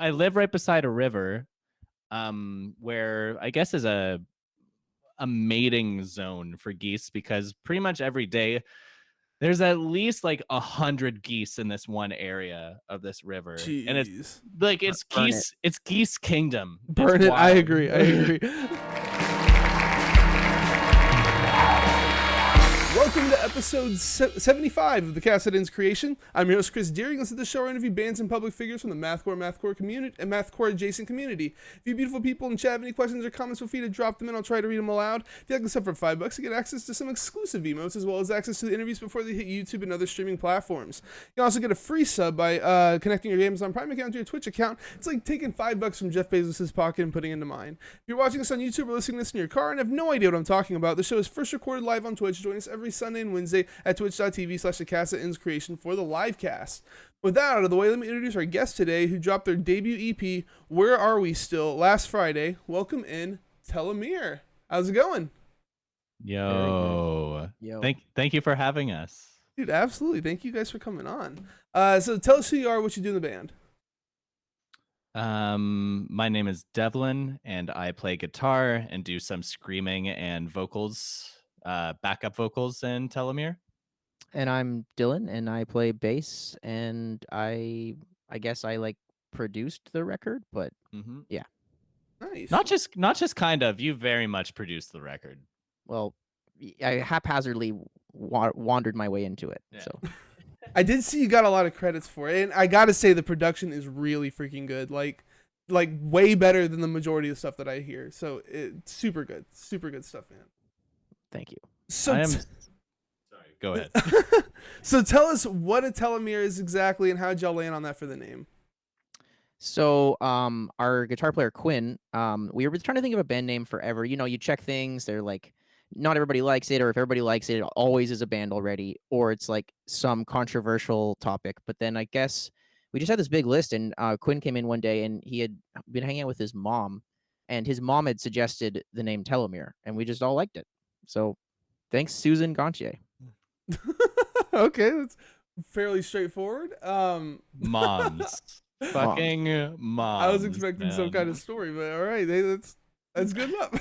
I live right beside a river, where I guess is a mating zone for geese, because pretty much every day there's at least like 100 geese in this one area of this river, and it's Jeez. like it's Burn it. geese kingdom. Burn It's it. I wild. agree. Welcome to episode 75 of the Cast That Ends Creation. I'm your host, Chris Deering. This is the show where I interview bands and public figures from the mathcore community and mathcore adjacent community. If you beautiful people in chat have any questions or comments, feel free to drop them in. I'll try to read them aloud. If you like this stuff for $5, you get access to some exclusive emotes, as well as access to the interviews before they hit YouTube and other streaming platforms. You can also get a free sub by connecting your Amazon Prime account to your Twitch account. It's like taking $5 from Jeff Bezos' pocket and putting it into mine. If you're watching this on YouTube or listening to this in your car and have no idea what I'm talking about, the show is first recorded live on Twitch. Join us every Sunday and Wednesday at twitch.tv/thecast-that-ends-creation for the live cast. With that out of the way, let me introduce our guest today, who dropped their debut EP, Where Are We Still, last Friday. Welcome in, Telomere. How's it going? Yo. Thank you for having us. Dude, absolutely. Thank you guys for coming on. So tell us who you are, what you do in the band. My name is Devilin, and I play guitar and do some screaming and vocals, backup vocals in Telomere. And I'm Dylan, and I play bass, and I guess I like produced the record, but yeah. Nice. Not just kind of. You very much produced the record. Well, I haphazardly wandered my way into it. Yeah. So I did see you got a lot of credits for it, and I gotta say the production is really freaking good. Like way better than the majority of stuff that I hear. So it's super good stuff, man. thank you. So sorry, go ahead. So tell us what a telomere is exactly, and how'd y'all land on that for the name? So our guitar player Quinn, we were trying to think of a band name forever. You know, you check things, they're like, not everybody likes it, or if everybody likes it, it always is a band already, or it's like some controversial topic. But then I guess we just had this big list, and Quinn came in one day, and he had been hanging out with his mom, and his mom had suggested the name Telomere, and we just all liked it. So thanks, Susan Gontier. Okay, that's fairly straightforward. Moms. Fucking moms. I was expecting some kind of story, but all right, that's good enough.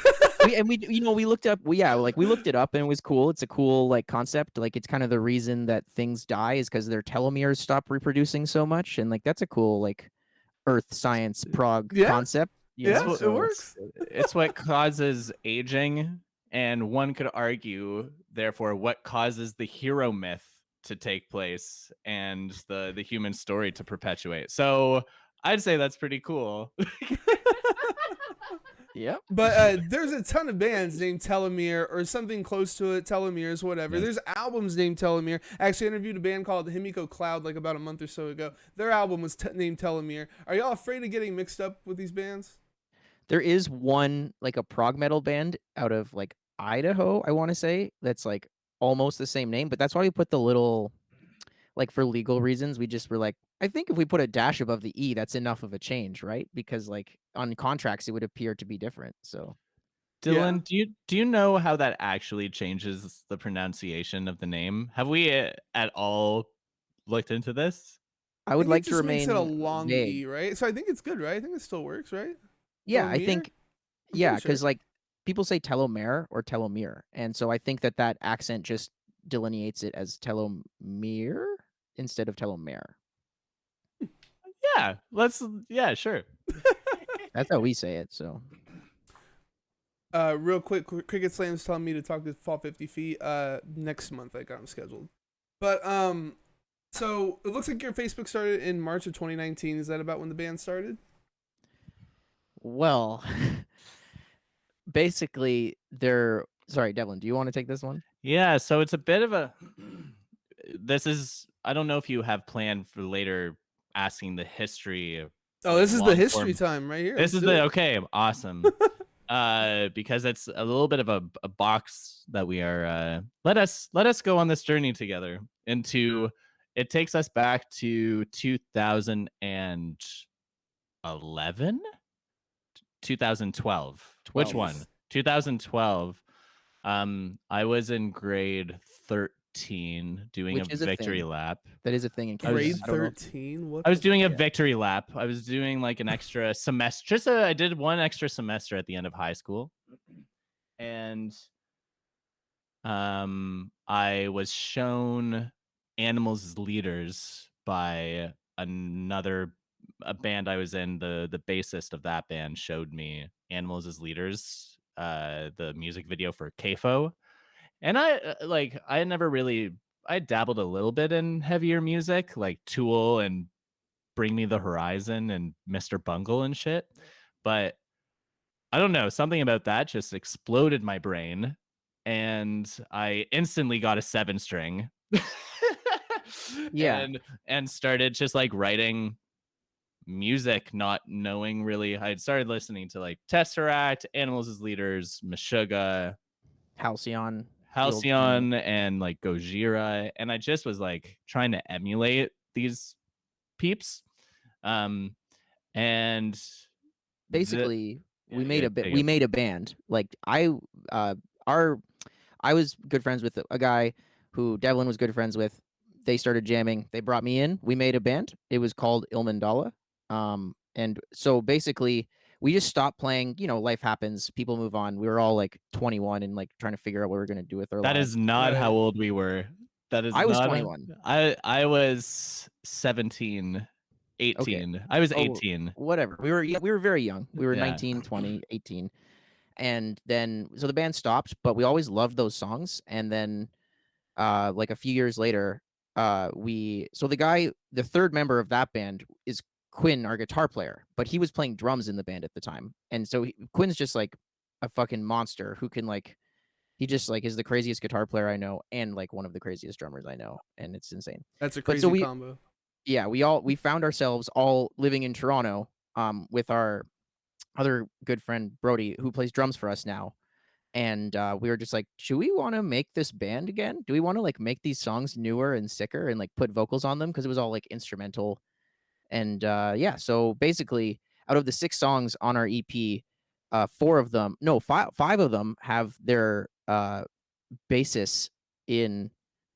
we looked up, we looked it up, and it was cool. It's a cool like concept. Like it's kind of the reason that things die is because their telomeres stop reproducing so much, and like that's a cool like earth science prog concept. Yeah, it works. It's what causes aging, and one could argue, therefore, what causes the hero myth to take place and the human story to perpetuate. So I'd say that's pretty cool. Yep. But there's a ton of bands named Telomere or something close to it, Telomeres, whatever. Yes. There's albums named Telomere. I actually interviewed a band called Himiko Cloud like about a month or so ago. Their album was named Telomere. Are y'all afraid of getting mixed up with these bands? There is one like a prog metal band out of like Idaho, I want to say, that's like almost the same name, but that's why we put the little, like for legal reasons, we just were like, I think if we put a dash above the E, that's enough of a change, right? Because like on contracts, it would appear to be different. So, Dylan, do you know how that actually changes the pronunciation of the name? Have we at all looked into this? I would like to just remain makes it a long vague. E, right? So I think it's good, right? I think it still works, right? Yeah, I Telomere? think, I'm yeah, pretty because sure. like people say telomere or telomere, and so I think that accent just delineates it as telomere instead of telomere. Yeah, sure. That's how we say it. So, Real quick, Cricket Slam's telling me to talk to Fall 50 Feet next month. I got them scheduled. But so it looks like your Facebook started in March of 2019. Is that about when the band started? well, basically, sorry, Devlin, do you want to take this one? Yeah, so it's a bit of a I don't know if you have planned for later asking the history of This is the history long-form. time right here. This Let's is do it. okay, awesome. Because it's a little bit of a box that we are let us go on this journey together into. It takes us back to 2011, 2012. Which one? 2012. I was in grade 13 doing a Which is a victory thing. lap. That is a thing in I was- Canada. Grade I don't know if- 13? What I was the doing a Yeah. victory lap. I was doing like an extra semester. I did one extra semester at the end of high school. And I was shown Animals as Leaders by a band I was in. The bassist of that band showed me Animals as Leaders, the music video for KFO. And I had never really, I dabbled a little bit in heavier music like Tool and Bring Me the Horizon and Mr. Bungle and shit. But I don't know, something about that just exploded my brain, and I instantly got a 7 string. Yeah. And started just like writing music, not knowing really. I had started listening to like Tesseract, Animals as Leaders, Meshuggah, Halcyon. Halcyon, and like Gojira, and I just was like trying to emulate these peeps. And Basically, we made yeah, a bit. there you We go. made a band. Like I was good friends with a guy who Devlin was good friends with. They started jamming. They brought me in. We made a band. It was called Ilmandala. And so basically, we just stopped playing. You know, life happens. People move on. We were all like 21 and like trying to figure out what we were going to do with our That lives. is not how Right. old we were. That is I was not 21. I was 17, 18. I was Oh, 18. whatever. We were very young. We were Yeah. 19, 20, 18. And then so the band stopped, but we always loved those songs. And then like a few years later, the third member of that band is Quinn, our guitar player, but he was playing drums in the band at the time. And so Quinn's just like a fucking monster who can like he just like is the craziest guitar player I know and like one of the craziest drummers I know, and it's insane. That's a But so crazy combo. yeah, we found ourselves all living in Toronto with our other good friend Brody, who plays drums for us now. And we were just like, should we want to make this band again? Do we want to like make these songs newer and sicker and like put vocals on them? Because it was all like instrumental. And yeah, so basically, out of the 6 songs on our EP, five of them have their basis in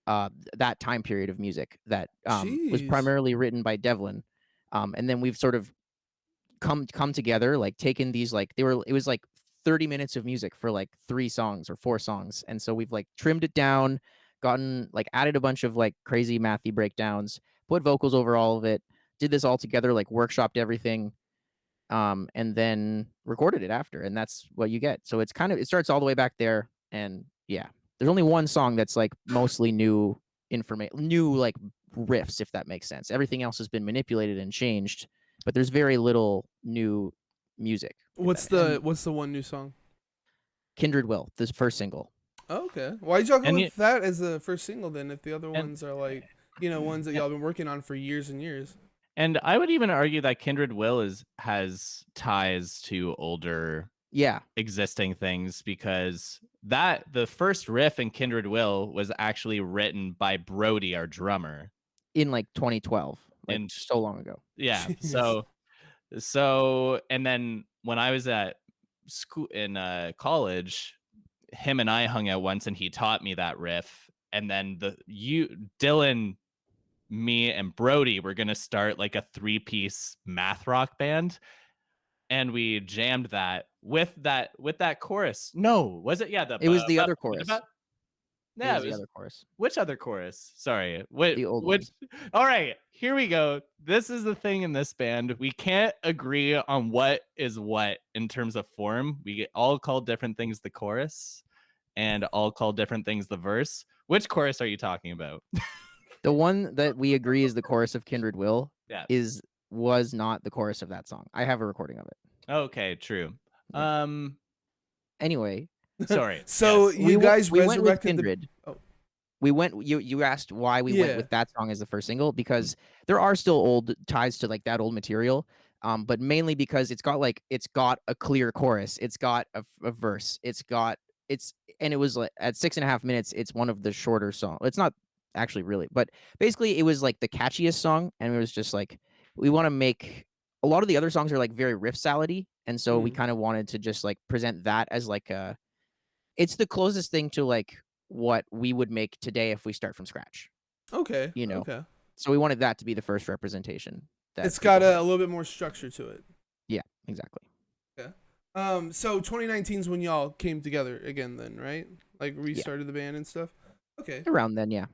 that time period of music that was Jeez. primarily written by Devlin. And then we've sort of come together, like taken these like it was like 30 minutes of music for like 3 songs or 4 songs. And so we've like trimmed it down, gotten like added a bunch of like crazy mathy breakdowns, put vocals over all of it, did this all together, like workshopped everything, and then recorded it after, and that's what you get. So it starts all the way back there, and yeah. There's only one song that's like mostly new like riffs, if that makes sense. Everything else has been manipulated and changed, but there's very little new music. What's the one new song? Kindred Will, this first single. Oh, okay. Why'd y'all go And with that as the first single then? If the other and- ones are like, ones that y'all been working on for years and years. And I would even argue that Kindred Will has ties to older Yeah, existing things, because the first riff in Kindred Will was actually written by Brody, our drummer. in like 2012, like And- so long ago. Yeah. Jeez. So and then when I was at school in college, him and I hung out once and he taught me that riff. And then Dylan, me, and Brody were gonna start like a 3-piece math rock band. And we jammed that with that chorus. No, was it? Yeah, It was the other chorus. Yeah, It was the other chorus. Which other chorus? Sorry. The old which All right, here we go. This is the thing in this band. We can't agree on what is what in terms of form. We all call different things the chorus and all call different things the verse. Which chorus are you talking about? The one that we agree is the chorus of Kindred Will Yeah. was not the chorus of that song. I have a recording of it. Okay, true. Yeah. Anyway, Sorry. So yes. you guys we went with resurrected the. Kindred. Oh. We went. You asked why we Yeah. went with that song as the first single, because there are still old ties to like that old material, but mainly because it's got a clear chorus, it's got a verse, and it was like at 6.5 minutes. It's one of the shorter songs. It's not actually really, but basically it was like the catchiest song, and it was just like we want to make. A lot of the other songs are like very riff salady, and so we kind of wanted to just like present that as like it's the closest thing to like what we would make today if we start from scratch. Okay. You know, Okay. so we wanted that to be the first representation that It's people got a had. little bit more structure to it. Yeah, exactly. Yeah. So 2019 is when y'all came together again, then, right? Like Yeah, restarted the band and stuff. Okay. around then, yeah.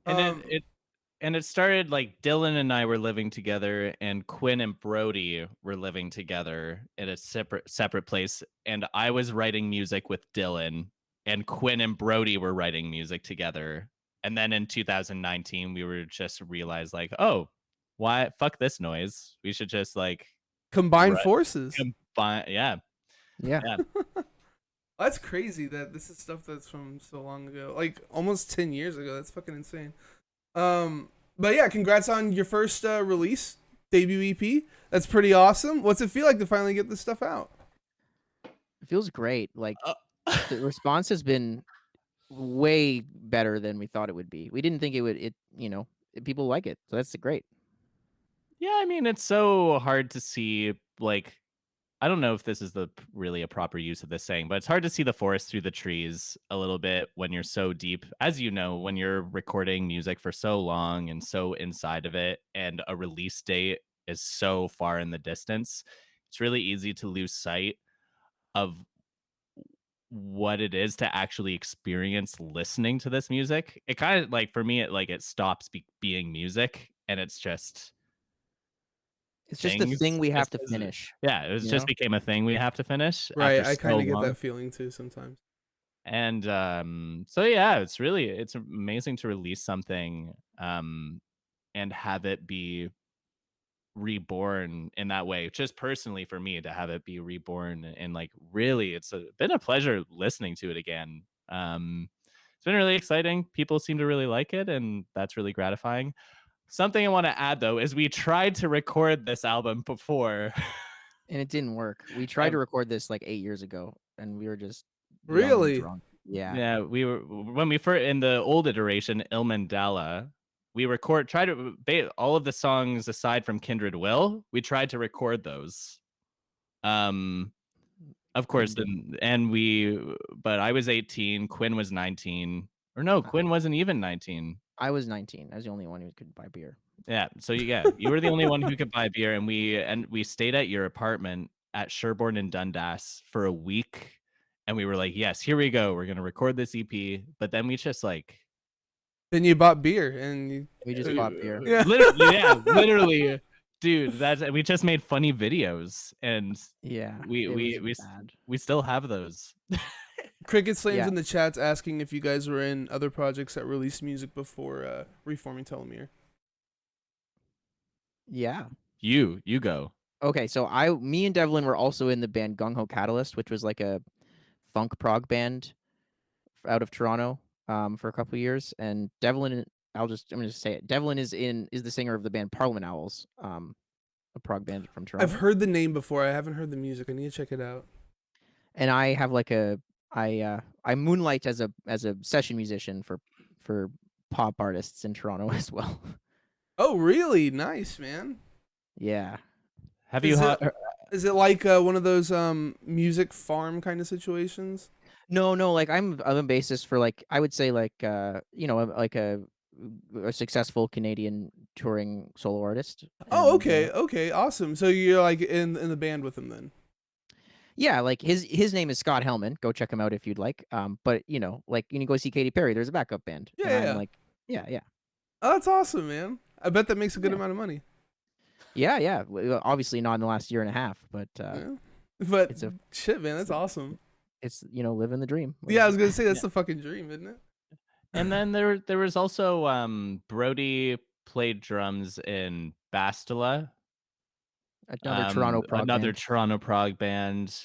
And Um. it started like Dylan and I were living together, and Quinn and Brody were living together in a separate place. And I was writing music with Dylan, and Quinn and Brody were writing music together. And then in 2019, we were just realized like, oh, why fuck this noise? We should just like Combined write, forces. combine. Yeah, Yeah. yeah. That's crazy that this is stuff that's from so long ago, like almost 10 years ago. That's fucking insane. But yeah, congrats on your first release, debut EP. That's pretty awesome. What's it feel like to finally get this stuff out? It feels great. Like Uh, the response has been way better than we thought it would be. We didn't think it would. People like it, so that's great. yeah, I mean, it's so hard to see like I don't know if this is really a proper use of this saying, but it's hard to see the forest through the trees a little bit when you're so deep. As you know, when you're recording music for so long and so inside of it, and a release date is so far in the distance, it's really easy to lose sight of what it is to actually experience listening to this music. It kind of like for me, it stops being music, and it's just It's just the things. thing we have Just to finish. yeah, it was You just know, became a thing we have to finish Right. after I so kind of get long. that feeling too sometimes. And so yeah, it's amazing to release something and have it be reborn in that way. Just personally for me to have it be reborn, and like really been a pleasure listening to it again. It's been really exciting. People seem to really like it, and that's really gratifying. Something I want to add though is we tried to record this album before. and it didn't work. We tried to Um, record this like 8 years ago, and we were just young and Really? drunk. Yeah, Yeah, we were when we first in the old iteration, Il Mandela. We tried to all of the songs aside from Kindred Will. We tried to record those. Um, of course, couldn't do it. but I was 18. Quinn was 19, or no, Uh, Quinn wasn't even 19. I was 19. I was the only one who could buy beer. Yeah, so yeah, you were the only one who could buy beer, and we stayed at your apartment at Sherborne and Dundas for a week, and we were like, yes, here we go, we're gonna record this EP, but then we just like Then you bought beer and you. We just bought beer. Yeah. literally, yeah, literally, dude, we just made funny videos, and Yeah, we it we was we bad. we still have those. Cricket Slams Yeah. in the chat's asking if you guys were in other projects that released music before reforming Telomere. Yeah. You go. Okay, so me and Devlin were also in the band Gung Ho Catalyst, which was like a funk prog band out of Toronto for a couple of years. And Devlin, I'm gonna just say it. Devlin is the singer of the band Parliament Owls, a prog band from I've Toronto. heard the name before. I haven't heard the music. I need to check it out. And I have like I moonlight as a session musician for pop artists in Toronto as well. Oh, really? Nice, man. Yeah. Have you Is it like one of those music farm kind of situations? No, like I'm a bassist for like I would say like like a successful Canadian touring solo artist. Oh, And okay, okay, awesome. So you're like in the band with him then? yeah, like his name is Scott Hellman. Go check him out if you'd like. But like you go see Katy Perry, there's a backup band, Yeah, and I'm yeah. like, yeah, Oh, that's awesome, man. I bet that makes a good Yeah. amount of money. yeah. Obviously not in the last year and a half, but Yeah. But it's a shit, man, that's awesome. it's living the dream. Yeah, I was gonna say that's the fucking dream, isn't it? And then there was also Brody played drums in Bastila, another Band. Toronto prog band,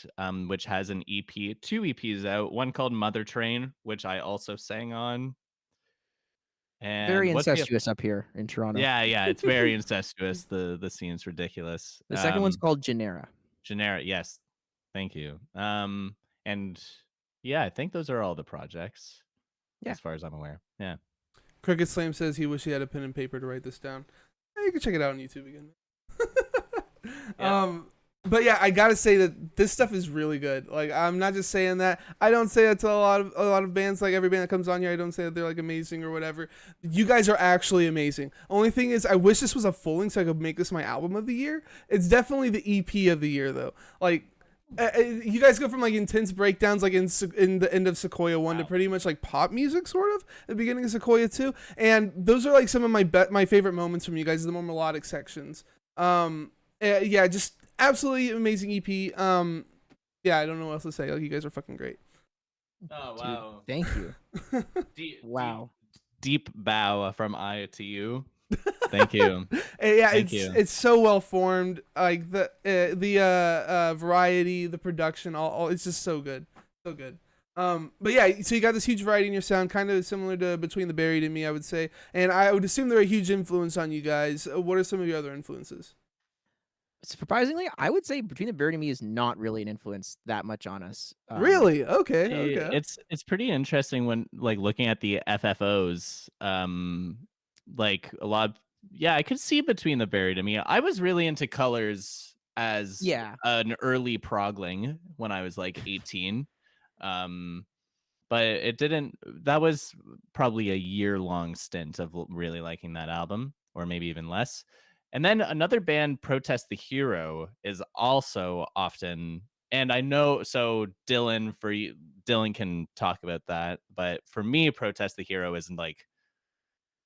which has an EP, two EPs out, one called Mother Train, which I also sang on. Very And what's incestuous up here in Toronto. yeah, it's very incestuous. The scene's ridiculous. The second one's called Genera. Generic, yes. Thank you. And yeah, I think those are all the projects Yeah. as far as I'm aware. Yeah. Cricket Slam says he wish he had a pen and paper to write this down. Yeah, you can check it out on YouTube again. Yeah. But yeah, I gotta say that this stuff is really good. Like, I'm not just saying that. I don't say that to a lot of bands. Like every band that comes on here, I don't say that they're like amazing or whatever. You guys are actually amazing. Only thing is, I wish this was a full length so I could make this my album of the year. It's definitely the EP of the year though. Like, you guys go from like intense breakdowns like in the end of Sequoia 1 to pretty much like pop music sort of at the beginning of Sequoia 2, and those are like some of my favorite moments from you guys, the more melodic sections. Yeah, just absolutely amazing EP. Yeah, I don't know what else to say. Like, you guys are fucking great. Oh Dude, wow! thank you. Deep, Wow. deep bow from I to you. Thank you. Yeah, Thank you. it's so well formed. Like the variety, the production, all it's just so good, so good. But yeah, so you got this huge variety in your sound, kind of similar to Between the Buried and Me, I would say, and I would assume they're a huge influence on you guys. What are some of your other influences? Surprisingly, I would say Between the Buried and Me is not really an influence that much on us. Really? Okay, See, okay. it's pretty interesting when like looking at the FFOs. Like a lot. Yeah, I could see Between the Buried and Me. I was really into Colors as Yeah. an early progling when I was like 18. Um, but it didn't. That was probably a year-long stint of really liking that album, or maybe even less. And then another band, Protest the Hero, is also often, and I know, so Dylan, for you, Dylan can talk about that, but for me, Protest the Hero isn't like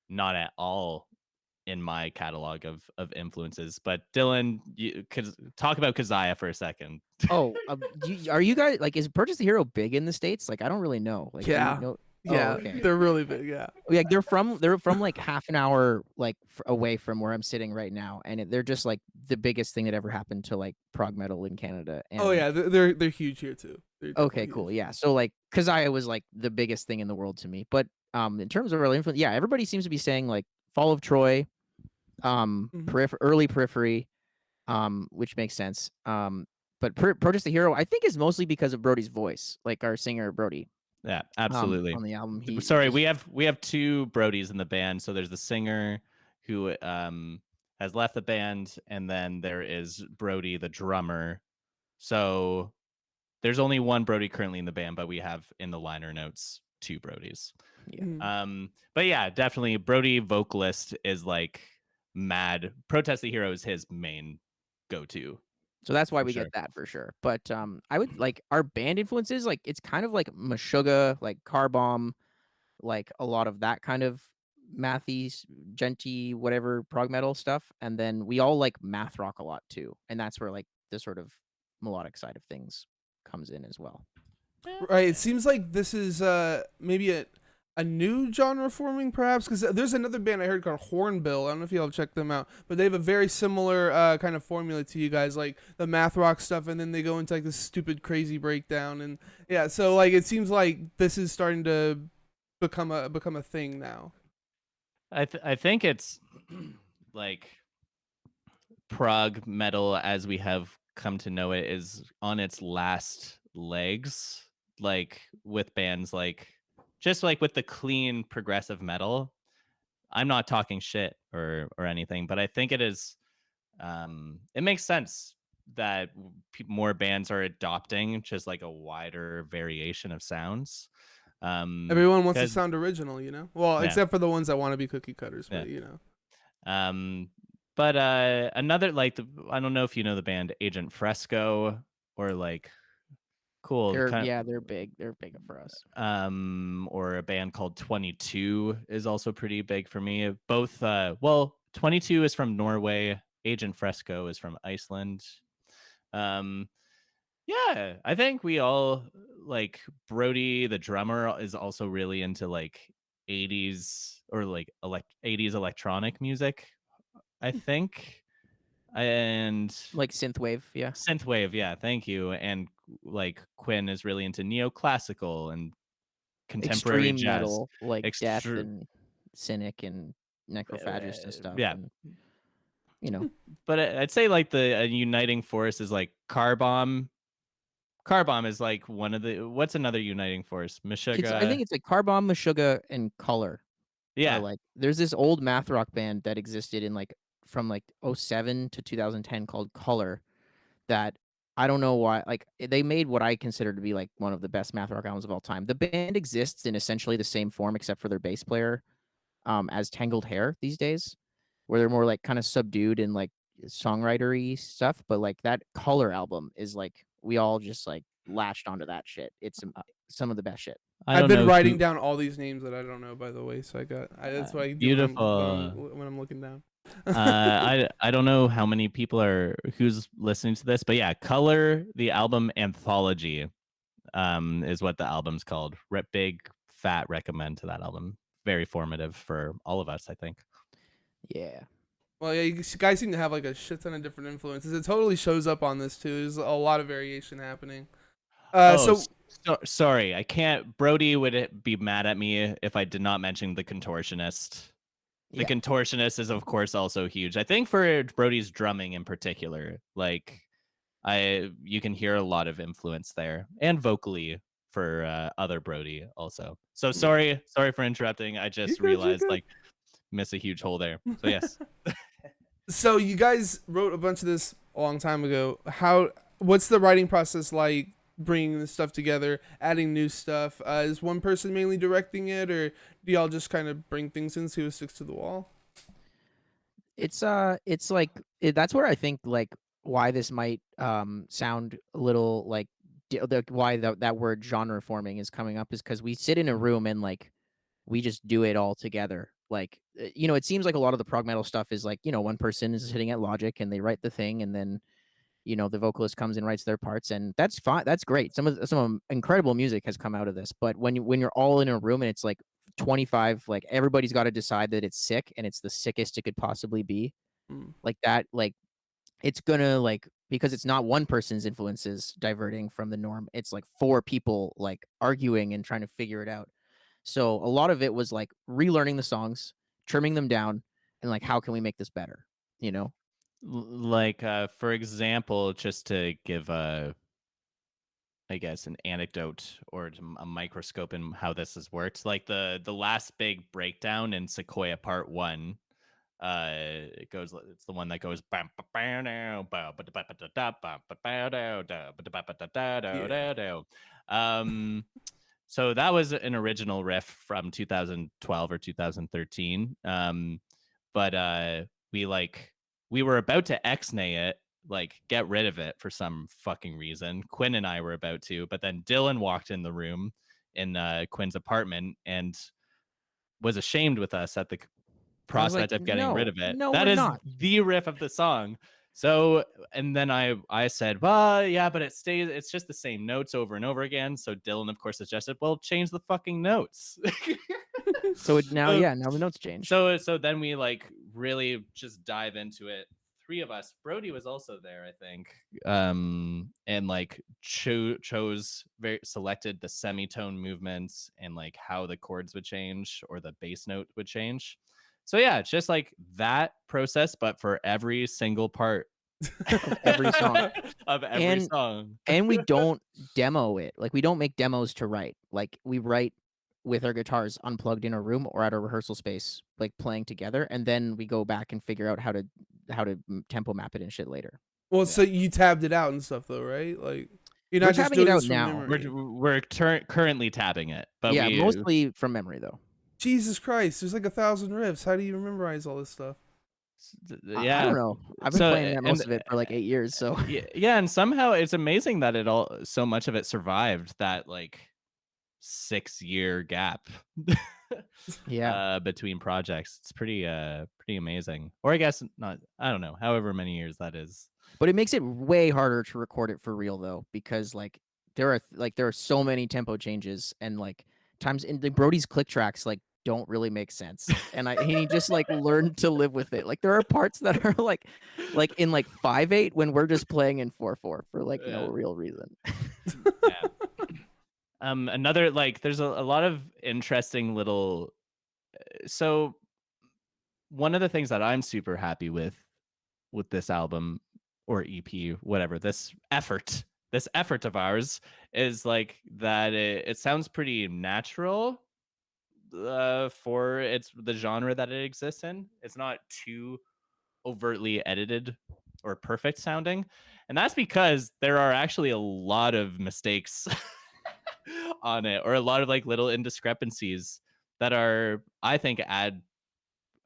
not at all in my catalog of influences. But Dylan, you could talk about Keziah for a second. Oh, are you guys like, is Purchase the Hero big in the States? Like, I don't really know. Like, do you Yeah, know? Oh, yeah, okay. they're really big. Yeah. Like they're from like half an hour like away from where I'm sitting right now, and they're just like the biggest thing that ever happened to like prog metal in Canada. Oh And yeah, they're huge here too. They're okay, definitely cool, huge. yeah. So like, Keziah was like the biggest thing in the world to me. But in terms of early influence, yeah, everybody seems to be saying like Fall of Troy, Hmm. early Periphery, which makes sense. But Purchase the Hero, I think, is mostly because of Brody's voice, like our singer Brody. Yeah, absolutely. On the album, he Sorry, is we have two Brodies in the band. So there's the singer who has left the band, and then there is Brody, the drummer. So there's only one Brody currently in the band, but we have in the liner notes two Brodies. yeah. But yeah, definitely Brody vocalist is like mad. Protest the Hero is his main go-to So that's why for we sure. get that for sure. But I would like our band influences, like it's kind of like Meshuggah, like Car Bomb, like a lot of that kind of mathy, genty, whatever prog metal stuff. And then we all like math rock a lot too. And that's where like the sort of melodic side of things comes in as well. Right. It seems like this is maybe a new genre forming, perhaps, because there's another band I heard called Hornbill. I don't know if y'all have checked them out, but they have a very similar kind of formula to you guys, like the math rock stuff, and then they go into like this stupid, crazy breakdown, and yeah. So like, it seems like this is starting to become a thing now. I think it's like prog metal as we have come to know it is on its last legs, like with bands like just like with the clean progressive metal. I'm not talking shit or anything, but I think it is it makes sense that more bands are adopting just like a wider variation of sounds. Everyone wants to Because sound original, you know. Well, yeah, except for the ones that want to be cookie cutters, yeah. but you know. Um, but another like I don't know if you know the band Agent Fresco or like cool kind They're big. They're big for us. or a band called 22 is also pretty big for me. Both well, 22 is from Norway, Agent Fresco is from Iceland. Um yeah, I think we all like Brody the drummer is also really into like 80s or like 80s electronic music, I think. And Like synthwave, yeah. synthwave, yeah, thank you. And like Quinn is really into neoclassical and contemporary Extreme jazz. metal, like Death Extru and Cynic and Necrophagist and stuff, yeah. and you know, But I'd say like the uniting force is like Car Bomb. Car Bomb is like one of the what's another uniting force? I Meshuggah. think it's like Car Bomb, Meshuggah, and Color are Yeah. like. There's this old math rock band that existed in like from like '07 to 2010 called Color that I don't know why. Like they made what I consider to be like one of the best math rock albums of all time. The band exists in essentially the same form, except for their bass player, as Tangled Hair these days, where they're more like kind of subdued and like songwritery stuff. But like that Color album is like we all just like latched onto that shit. It's some of the best shit. I I've don't been know writing who. down all these names that I don't know, by the way. So that's what I do when Beautiful. I'm looking down. I don't know how many people are who's listening to this, but yeah, Color, the album Anthology, is what the album's called. Big fat recommend to that album. Very formative for all of us, I think. Yeah. Well, yeah, you guys seem to have like a shit ton of different influences. It totally shows up on this too. There's a lot of variation happening. Oh, So sorry, I can't. Brody would be mad at me if I did not mention the Contortionist. The Yeah. Contortionist is, of course, also huge. I think for Brody's drumming in particular, like you can hear a lot of influence there, and vocally for other Brody also. So yeah, sorry for interrupting. I you're just good. You're realized good. like miss a huge hole there. So yes. So you guys wrote a bunch of this a long time ago. What's the writing process like? Bringing this stuff together, adding new stuff. Is one person mainly directing it, or do y'all just kind of bring things in, see who sticks to the wall? It's like that's where I think like why this might sound a little like why that word genre forming is coming up is because we sit in a room and like we just do it all together. Like it seems like a lot of the prog metal stuff is like one person is sitting at Logic and they write the thing and then the vocalist comes and writes their parts, and that's fine. That's great. Some incredible music has come out of this. But when you're all in a room and it's like 25, like everybody's got to decide that it's sick and it's the sickest it could possibly be. Mm. Like that, like it's gonna like because it's not one person's influences diverting from the norm. It's like four people like arguing and trying to figure it out. So a lot of it was like relearning the songs, trimming them down, and like how can we make this better? You know? Like for example, just to give I guess an anecdote or a microscope in how this has worked. Like the last big breakdown in Sequoia Part One, it goes. It's the one that goes. Yeah. Um, so that was an original riff from 2012 or 2013. But we were about to ex-nay it, like get rid of it for some fucking reason. Quinn and I were about to, but then Dylan walked in the room in Quinn's apartment and was ashamed with us at the I was like, prospect of getting rid no, of it. no, That we're is not. the riff of the song. So, and then I said, well, yeah, but it's just the same notes over and over again. So Dylan, of course, suggested, well, change the fucking notes. So so, now the notes changed. so then we like really just dive into it. Three of us. Brody was also there, I think. And like chose selected the semitone movements and like how the chords would change or the bass note would change. So yeah, it's just like that process, but for every single part Of every song. of every And song. and we don't demo it. Like we don't make demos to write. Like we write with our guitars unplugged in a room or at a rehearsal space, like playing together, and then we go back and figure out how to tempo map it and shit later. Well, Yeah. so you tabbed it out and stuff, though, right? Like you're We're not just tabbing it doing out this from now. memory. We're currently tabbing it, but Yeah, we mostly from memory though. Jesus Christ, there's like 1,000 riffs. How do you memorize all this stuff? I don't yeah. know. I've been So playing that most of it for like 8 years, so yeah, and somehow it's amazing that it all so much of it survived that like 6-year gap yeah. between projects. It's pretty amazing. Or I guess not, I don't know, however many years that is. But it makes it way harder to record it for real though, because like there are so many tempo changes and like times in the Brody's click tracks like don't really make sense. And he just like learned to live with it. Like there are parts that are like in like 5/8 when we're just playing in 4/4 for like no Yeah. real reason. Yeah. Another like there's a lot of interesting little so one of the things that I'm super happy with this album or EP, whatever, this effort of ours is like that it sounds pretty natural for it's the genre that it exists in. It's not too overtly edited or perfect sounding. And that's because there are actually a lot of mistakes on it, or a lot of like little indiscrepancies that are, I think, add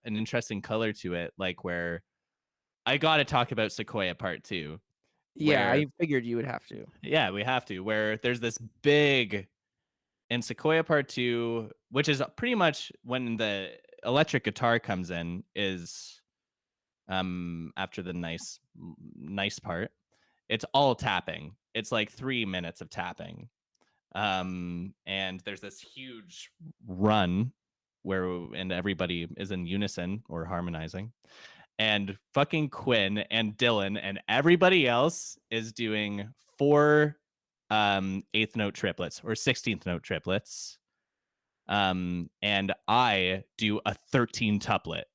an interesting color to it. Like where I got to talk about Sequoia Part Two, Yeah, where I figured you would have to. yeah, we have to, where there's this big in Sequoia Part Two, which is pretty much when the electric guitar comes in, is after the nice part. It's all tapping. It's like 3 minutes of tapping. And there's this huge run where and everybody is in unison or harmonizing. And fucking Quinn and Dylan and everybody else is doing four eighth note triplets or 16th note triplets. And I do a 13 tuplet.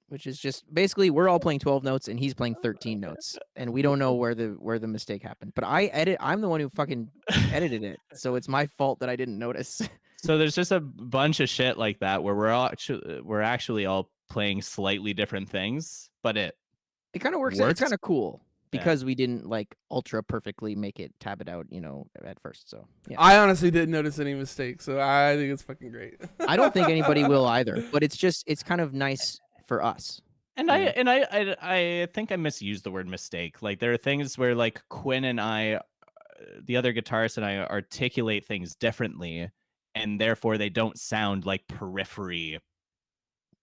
Which is just basically we're all playing 12 notes and he's playing 13 notes, and we don't know where the mistake happened. But I'm the one who fucking edited it, so it's my fault that I didn't notice. So there's just a bunch of shit like that where we're actually all playing slightly different things, but it It kind of works. It's works. kind of cool Yeah. because we didn't like ultra perfectly make it tab it out, at first. So yeah, I honestly didn't notice any mistakes, so I think it's fucking great. I don't think anybody will either. But it's kind of nice for us. And you I know? and I think I misused the word mistake. Like there are things where like Quinn and I, the other guitarist and I, articulate things differently, and therefore they don't sound like periphery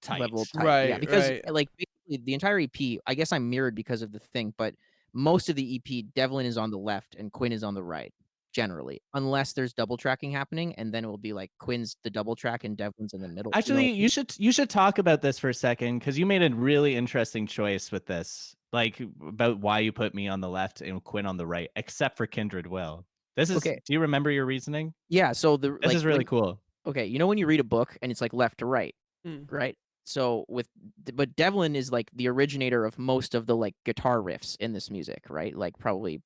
tight. Level tight. Yeah, Right, because right. like basically the entire EP, I guess I'm mirrored because of the thing, but most of the EP, Devlin is on the left and Quinn is on the right, generally, unless there's double tracking happening, and then it will be like Quinn's the double track and Devlin's in the middle. Actually, what I mean? you should talk about this for a second because you made a really interesting choice with this, like about why you put me on the left and Quinn on the right, except for Kindred Will. This is. Okay. Do you remember your reasoning? Yeah, so This is really cool. okay, when you read a book and it's like left to right, Mm. right? So but Devlin is like the originator of most of the like guitar riffs in this music, right? Like probably,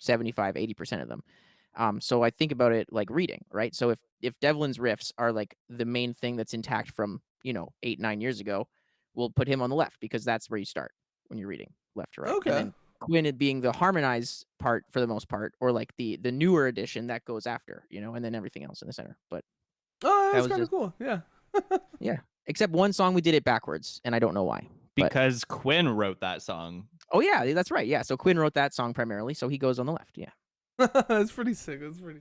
75-80% of them. So I think about it like reading, right? So if Devlin's riffs are like the main thing that's intact from, 8-9 years ago, we'll put him on the left because that's where you start when you're reading left to right. And Okay. then Quinn it being the harmonized part for the most part, or like the newer edition that goes after, and then everything else in the center. But Oh, that that's was kind of just cool. Yeah. yeah. Except one song we did it backwards, and I don't know why. But Because Quinn wrote that song. oh yeah, that's right. Yeah, so Quinn wrote that song primarily, so he goes on the left. Yeah. That's pretty sick. That's pretty.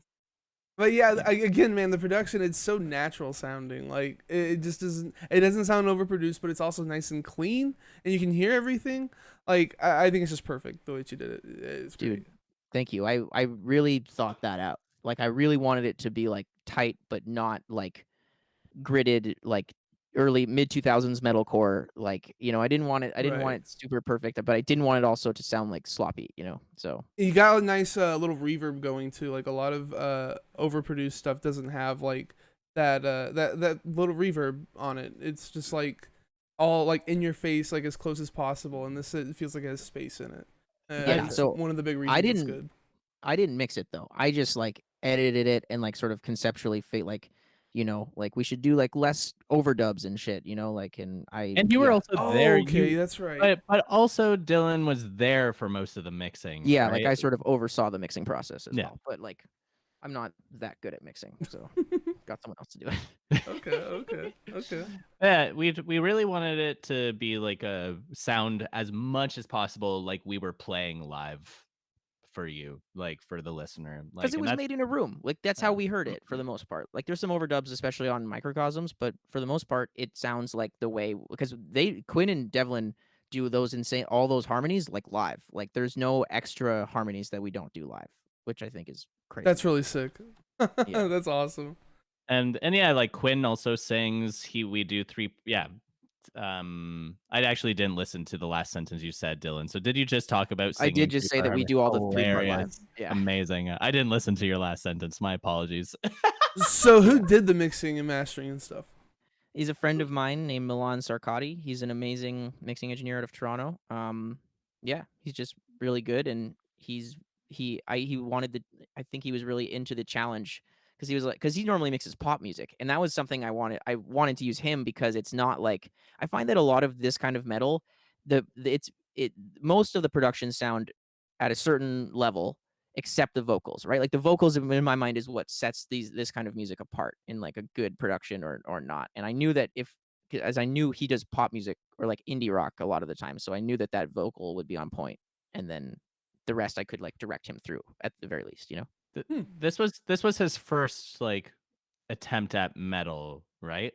But yeah, again, man, the production, it's so natural sounding. Like it just doesn't. It doesn't sound overproduced, but it's also nice and clean, and you can hear everything. Like I think it's just perfect the way she did it. It's Dude, great. thank you. I really thought that out. Like I really wanted it to be like tight, but not like gridded, like early mid 2000s metalcore. Like I didn't want it. I didn't want Right. it super perfect, but I didn't want it also to sound like sloppy. So You got a nice little reverb going too. Like a lot of overproduced stuff doesn't have like that little reverb on it. It's just like all like in your face, like as close as possible. And this it feels like it has space in it. yeah. That's So one of the big reasons I it's didn't. good. I didn't mix it though. I just like edited it and like sort of conceptually like, like we should do like less overdubs and shit, like And you were also Oh, there. okay, that's right. But also Dylan was there for most of the mixing. yeah, right? like I sort of oversaw the mixing process as Yeah. well. But like I'm not that good at mixing, so got someone else to do it. Okay. Yeah, we really wanted it to be like a sound as much as possible like we were playing live for you, like for the listener. Like, Because it and was that's made in a room. Like that's how we heard it for the most part. Like there's some overdubs, especially on microcosms, but for the most part, it sounds like the way because Quinn and Devlin do those all those harmonies like live. Like there's no extra harmonies that we don't do live, which I think is crazy. That's really sick. Yeah. That's awesome. and yeah, like Quinn also sings. We do three. Yeah. I actually didn't listen to the last sentence you said, Dylan. So did you just talk about I singing? did just say that we do all the 3-part live. Hilarious. Yeah. Amazing. I didn't listen to your last sentence. My apologies. So who did the mixing and mastering and stuff? He's a friend of mine named Milan Sarkati. He's an amazing mixing engineer out of Toronto. Yeah, he's just really good, and he wanted I think he was really into the challenge because he was like because he normally mixes pop music, and that was something I wanted to use him because it's not like I find that a lot of this kind of metal, it's most of the productions sound at a certain level, except the vocals, right? Like the vocals in my mind is what sets this kind of music apart in like a good production or not. And I knew that as I knew he does pop music or like indie rock a lot of the time, so I knew that vocal would be on point, and then the rest I could like direct him through at the very least, you know. This was his first like attempt at metal, right?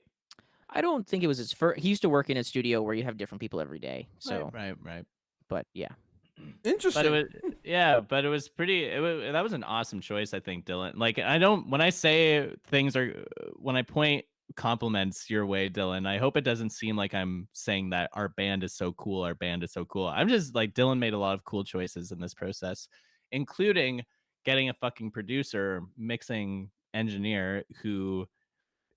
I don't think it was his first. He used to work in a studio where you have different people every day. So, Right. but yeah, But it Interesting. was but it was pretty. That was an awesome choice, I think, Dylan. Like I don't when I say things are when I point compliments your way, Dylan. I hope it doesn't seem like I'm saying that our band is so cool. Our band is so cool. I'm just like Dylan made a lot of cool choices in this process, including getting a fucking producer, mixing engineer who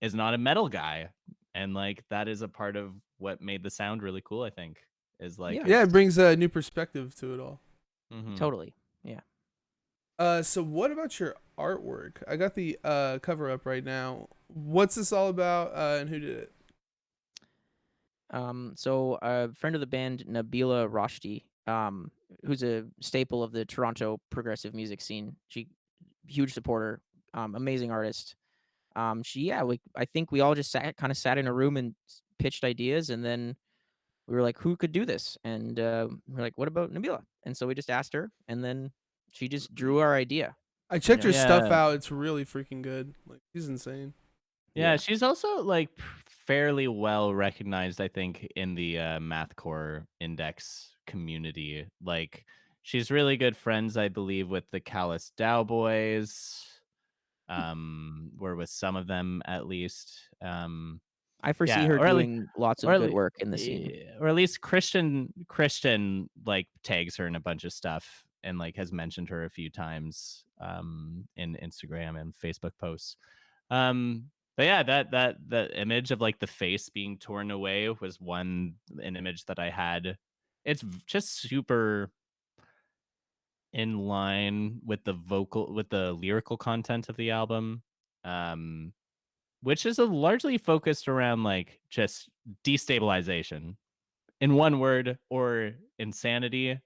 is not a metal guy, and like that is a part of what made the sound really cool. I think is like Yeah. Yeah, it brings a new perspective to it all. totally. Yeah. So what about your artwork? I got the cover up right now. What's this all about, and who did it? So a friend of the band, Nabila Roshdi, who's a staple of the Toronto progressive music scene. She huge supporter, amazing artist. I think we all just sat in a room and pitched ideas, and then we were like, who could do this? And we're like, what about Nabila? And so we just asked her, and then she just drew our idea. I checked know? her stuff Yeah. out. It's really freaking good. Like she's insane. Yeah, she's also like fairly well recognized, I think, in the mathcore index community. Like, she's really good friends, I believe, with the Callous Dow Boys, or with some of them at least. I foresee Yeah, her doing lots of good work in the scene. or at least Christian like tags her in a bunch of stuff and like has mentioned her a few times in Instagram and Facebook posts. But yeah, that image of like the face being torn away was an image that I had. It's just super in line with the lyrical content of the album. Which is largely focused around like just destabilization in one word, or insanity.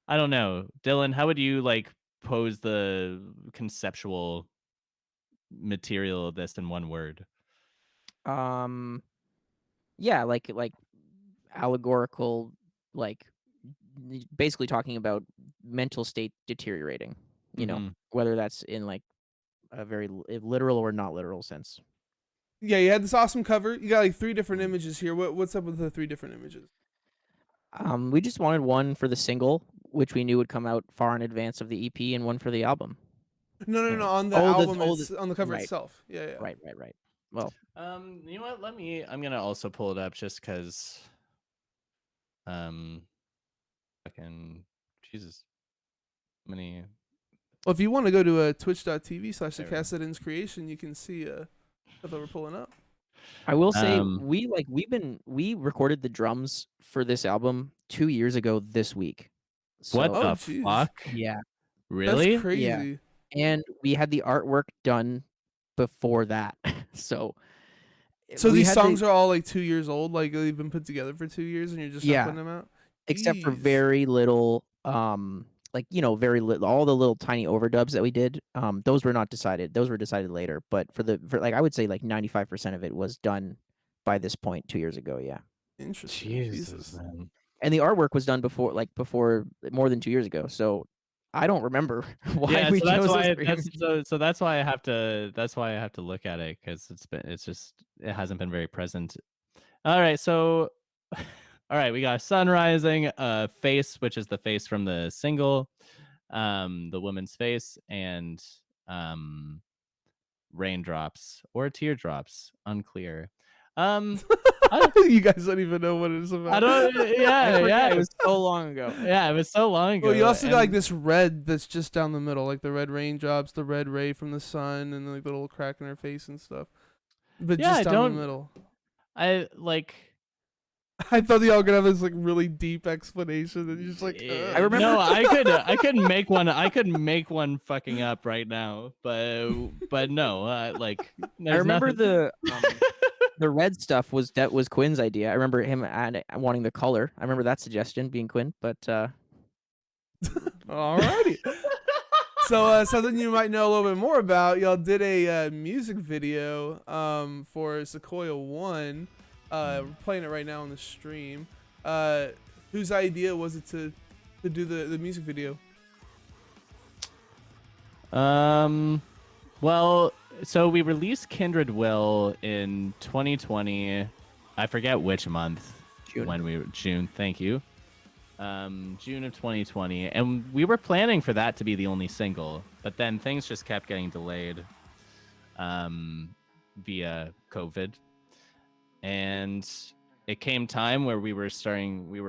I don't know. Dylan, how would you like pose the conceptual material of this in one word? Um, yeah, like allegorical, like basically talking about mental state deteriorating. You know, whether that's in like a very literal or not literal sense. Yeah, you had this awesome cover. You got like 3 different images here. What's up with the 3 different images? We just wanted one for the single, which we knew would come out far in advance of the EP, and one for the album. No. On the Oh, album, it's on the cover right. itself. Yeah. Right. Well, you know what? I'm gonna also pull it up just because. Fucking Jesus. Many. Well, if you want to go to twitch.tv/the There we go. Cassidins creation, you can see stuff that we're pulling up. I will say we recorded the drums for this album 2 years ago this week. So, What Oh, the jeez. fuck? Yeah. Really? That's crazy. And we had the artwork done before that. So we these had songs are all like 2 years old. Like they've been put together for 2 years, and you're just not putting them out. except for Jeez. very little like very little, all the little tiny overdubs that we did, those were not decided. Those were decided later, but for like I would say like 95% of it was done by this point 2 years ago. Yeah. Interesting. Jesus, man. And the artwork was done before more than 2 years ago. So I don't remember why we chose those 3 images. so that's why I have to look at it, because it hasn't been very present. All right, so all right, we got sun rising, face, which is the face from the single, the woman's face, and raindrops or teardrops, unclear. You guys don't even know what it's about. I don't. Yeah. It was so long ago. Yeah, it was so long ago. Well, you also got like and- this red that's just down the middle, like the red raindrops, the red ray from the sun, and like the little crack in her face and stuff. But Yeah, just down the middle. I like. I thought y'all gonna have this like really deep explanation, and you're just like, I remember- No, I could make one. I could make one fucking up right now, but no, like I remember nothing. the red stuff was Quinn's idea. I remember him wanting the color. I remember that suggestion being Quinn, but Alrighty. So something you might know a little bit more about, y'all did a music video for Sequoia 1. We're playing it right now on the stream. Whose idea was it to do the music video? Well, so we released Kindred Will in 2020. I forget which month. June. Thank you. June of 2020, and we were planning for that to be the only single, but then things just kept getting delayed via COVID, and it came time where we were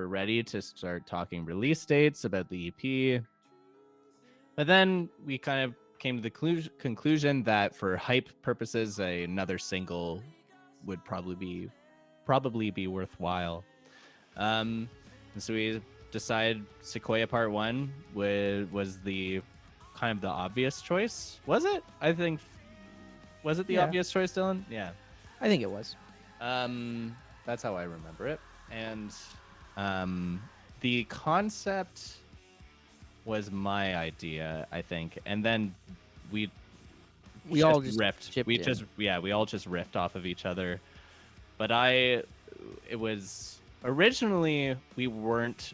ready to start talking release dates about the EP, but then we kind of came to the conclusion that for hype purposes, another single would probably be worthwhile. And so we decided Sequoia Part 1 was the kind of the obvious choice. Was it? I think. Was it the obvious choice, Dylan? Yeah. I think it was. That's how I remember it. And the concept was my idea, I think. And then we all just riffed. We all just riffed off of each other. But it was originally we weren't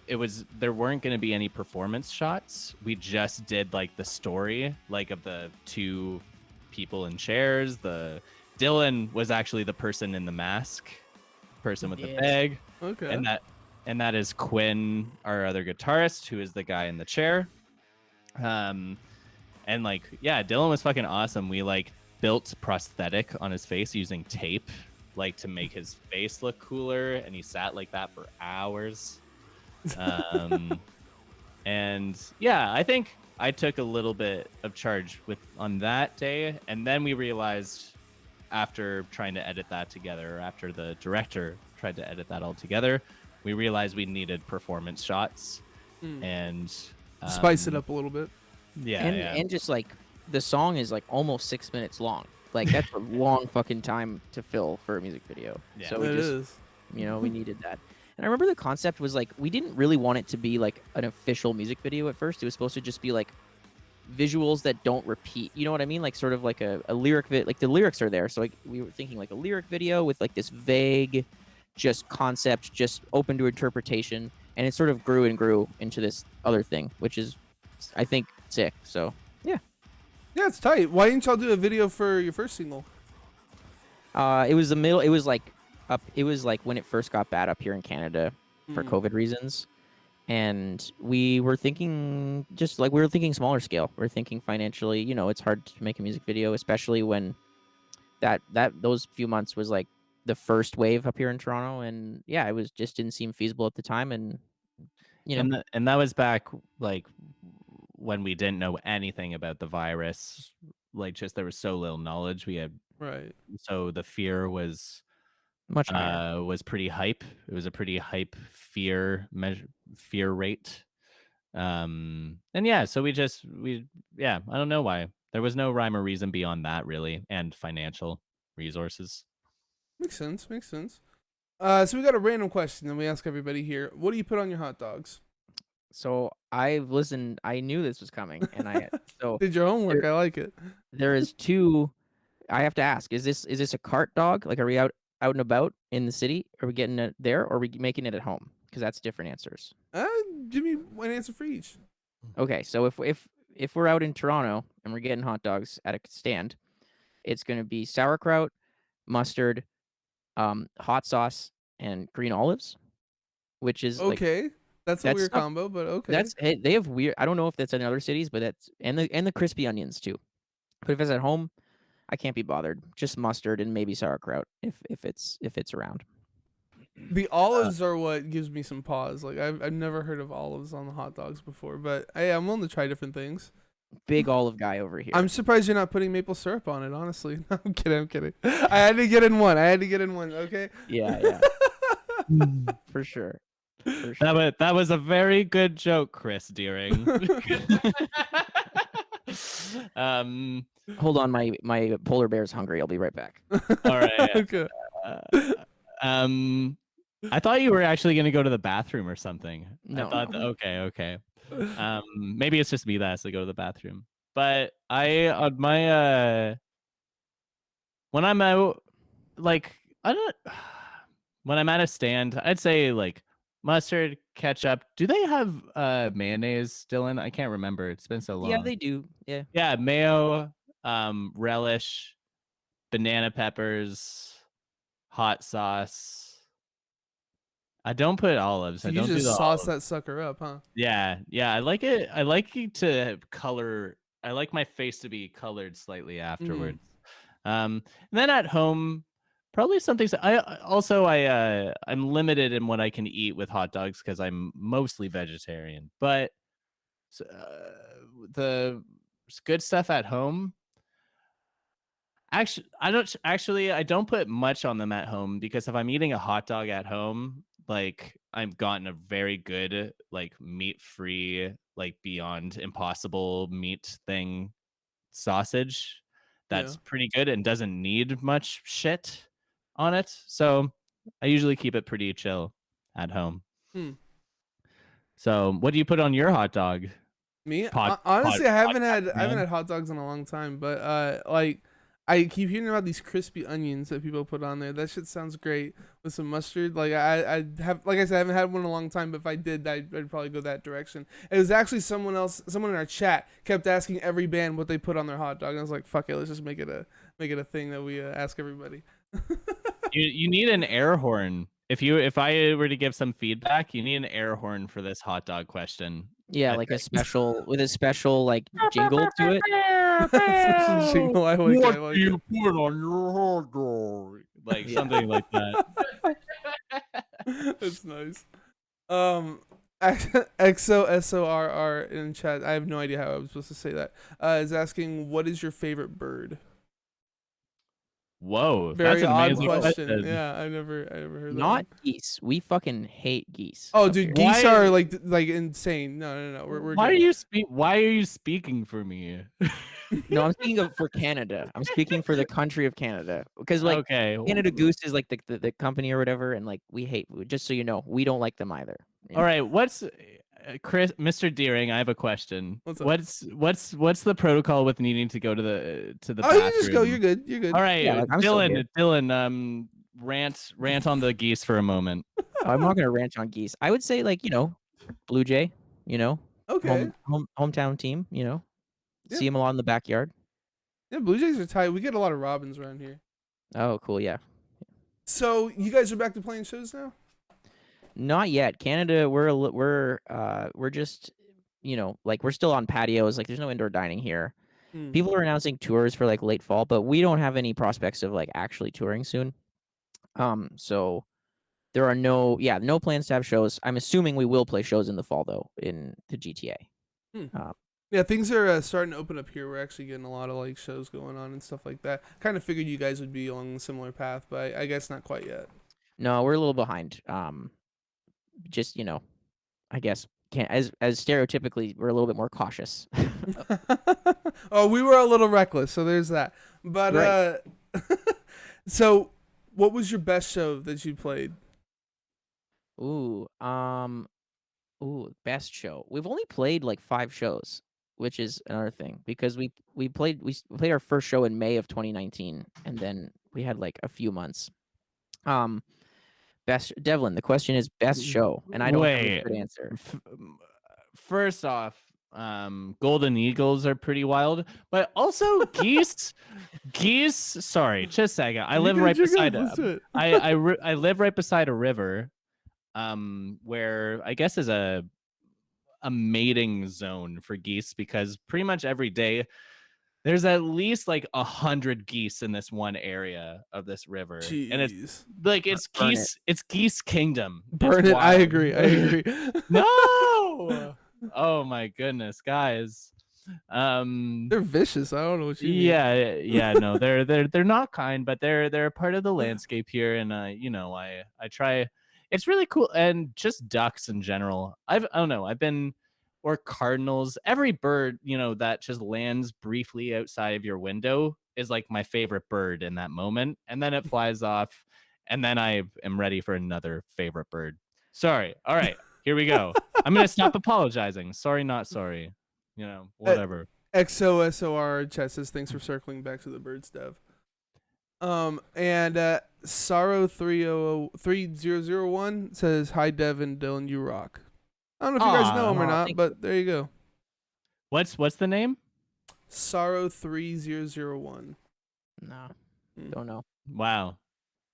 there weren't going to be any performance shots. We just did like the story, like of the two people in chairs. Dylan was actually the person in the mask, person with the bag. Okay. And that is Quinn, our other guitarist, who is the guy in the chair. And like, yeah, Dylan was fucking awesome. We like built prosthetic on his face using tape, like to make his face look cooler, and he sat like that for hours. And yeah, I think I took a little bit of charge on that day, and then we realized after trying to edit that together, after the director tried to edit that all together, we realized we needed performance shots and spice it up a little bit. Yeah, and just like the song is like almost 6 minutes long. Like that's a long fucking time to fill for a music video. Yeah, so we needed that. And I remember the concept was like we didn't really want it to be like an official music video at first. It was supposed to just be like visuals that don't repeat. You know what I mean? Like sort of like a lyric like the lyrics are there. So like we were thinking like a lyric video with like this vague just concept, just open to interpretation, and it sort of grew and grew into this other thing, which is I think sick. So yeah. Yeah, it's tight. Why didn't y'all do a video for your first single? It was the middle. It was like when it first got bad up here in Canada for COVID reasons, and we were thinking smaller scale. We were thinking financially. You know, it's hard to make a music video, especially when those few months was like the first wave up here in Toronto, and yeah, it was just didn't seem feasible at the time, and you know, and that was back like when we didn't know anything about the virus. Like just there was so little knowledge. We had so the fear was much higher. Was pretty hype. It was a pretty hype fear rate. And yeah, so I don't know why. There was no rhyme or reason beyond that really, and financial resources. Makes sense. So we got a random question that we ask everybody here. What do you put on your hot dogs? So I've listened. I knew this was coming, and I did your homework. I like it. There is two. I have to ask: Is this a cart dog? Like, are we out and about in the city? Are we getting it there, or are we making it at home? Because that's different answers. Give me one answer for each. Okay, so if we're out in Toronto and we're getting hot dogs at a stand, it's going to be sauerkraut, mustard, hot sauce, and green olives, which is okay. Like, that's a weird combo, but okay. They have weird. I don't know if that's in other cities, but that's and the crispy onions too. But if it's at home, I can't be bothered. Just mustard and maybe sauerkraut if it's around. The olives are what gives me some pause. Like I've never heard of olives on the hot dogs before, but hey, I'm willing to try different things. Big olive guy over here. I'm surprised you're not putting maple syrup on it. Honestly, I'm kidding. I had to get in one. Okay. Yeah. For sure. That was a very good joke, Chris Deering. Hold on, my polar bear's hungry. I'll be right back. All right. Okay. I thought you were actually gonna go to the bathroom or something. I No, thought no. okay. Maybe it's just me that has to go to the bathroom. But I on my when I'm out, like I don't when I'm at a stand, I'd say like mustard, ketchup. Do they have mayonnaise still in? I can't remember. It's been so Yeah, long. they do. Yeah. Yeah, mayo, relish, banana peppers, hot sauce. I don't put olives. So I you don't do just the sauce olives. that sucker up, huh? Yeah. I like it. I like it to color. I like my face to be colored slightly Mm. afterwards. And then at home, probably something. I'm limited in what I can eat with hot dogs because I'm mostly vegetarian. But the good stuff at home. I don't put much on them at home because if I'm eating a hot dog at home, like I've gotten a very good like meat free, like beyond impossible meat thing sausage Yeah. that's pretty good and doesn't need much shit on it. So I usually keep it pretty chill at home. Hmm. So what do you put on your hot dog? Me, Pod, pod, honestly, I haven't man. had hot dogs in a long time, but like I keep hearing about these crispy onions that people put on there. That shit sounds great with some mustard. Like I have, like I said, I haven't had one in a long time, but if I did, I'd probably go that direction. It was actually someone in our chat kept asking every band what they put on their hot dog, and I was like, fuck it, let's just make it a thing that we ask everybody. You need an air horn. If I were to give some feedback, you need an air horn for this hot dog question. Yeah, I like a think. special with a special like jingle to it. Special jingle, I like it. I What like do it. you put on your hot dog? Like Yeah. something like that. That's nice. Um, XOSORR in chat. I have no idea how I was supposed to say that. Is asking, what is your favorite bird? Whoa, that's Very an odd amazing question. question. Yeah, I never heard that Not one. geese. We fucking hate geese. Oh, up dude, here. geese Why? are like insane. No. We're Why are good. you Why are you speaking for me? No, I'm speaking of for Canada. I'm speaking for the country of Canada because like Okay. Canada Goose is like the company or whatever, and like we hate. Just so you know, we don't like them either. All right. What's Chris, Mr. Deering? I have a question. What's up? What's the protocol with needing to go to the Oh, you just go. bathroom? You're good. You're good. All Yeah, right, like, I'm still here. Dylan, rant on the geese for a moment. I'm not gonna rant on geese. I would say like Blue Jay. Okay. Hometown team. Yeah. See them a lot in the backyard. Yeah. Blue Jays are tight. We get a lot of robins around here. Oh, cool. Yeah. So you guys are back to playing shows now? Not yet. Canada, we're just like we're still on patios. Like there's no indoor dining here. Hmm. People are announcing tours for like late fall, but we don't have any prospects of like actually touring soon. So there are no plans to have shows. I'm assuming we will play shows in the fall though in the GTA. Hmm. Um, Yeah, things are starting to open up here. We're actually getting a lot of like shows going on and stuff like that. Kind of figured you guys would be along a similar path, but I guess not quite yet. no, we're a little behind. Just I guess can't as stereotypically we're a little bit more cautious. Oh, we were a little reckless, so there's that. But Right. so what was your best show that you played? Ooh, best show. We've only played like 5 shows, which is another thing because we played our first show in May of 2019, and then we had like a few months. Best Devlin. The question is best show, and I don't have a Wait. good answer. First off, golden eagles are pretty wild, but also geese. Geese. Sorry, just a second. I live right beside. Let's do it. I live right beside a river, where I guess is a mating zone for geese because pretty much every day there's at least like 100 geese in this one area of this river, and it's Jeez. like it's Burn it. geese. It's geese kingdom. Burn It's it. I wild. agree. No. Oh my goodness, guys. They're vicious. I don't know what you mean. Yeah, no, they're not kind, but they're a part of the landscape here, and I try. It's really cool, and just ducks in general. I don't know. I've been or cardinals. Every bird that just lands briefly outside of your window is like my favorite bird in that moment, and then it flies off. and then I am ready for another favorite bird. Sorry. All right, here we go. I'm gonna stop apologizing. Sorry, not sorry. Whatever. XOSOR chat says thanks for circling back to the birds dev. And Sorrow 3001 says hi Devin, Dylan, you rock. I don't know if you guys know him or not, but there you go. What's the name? Sorrow 3001. No, don't know. Wow.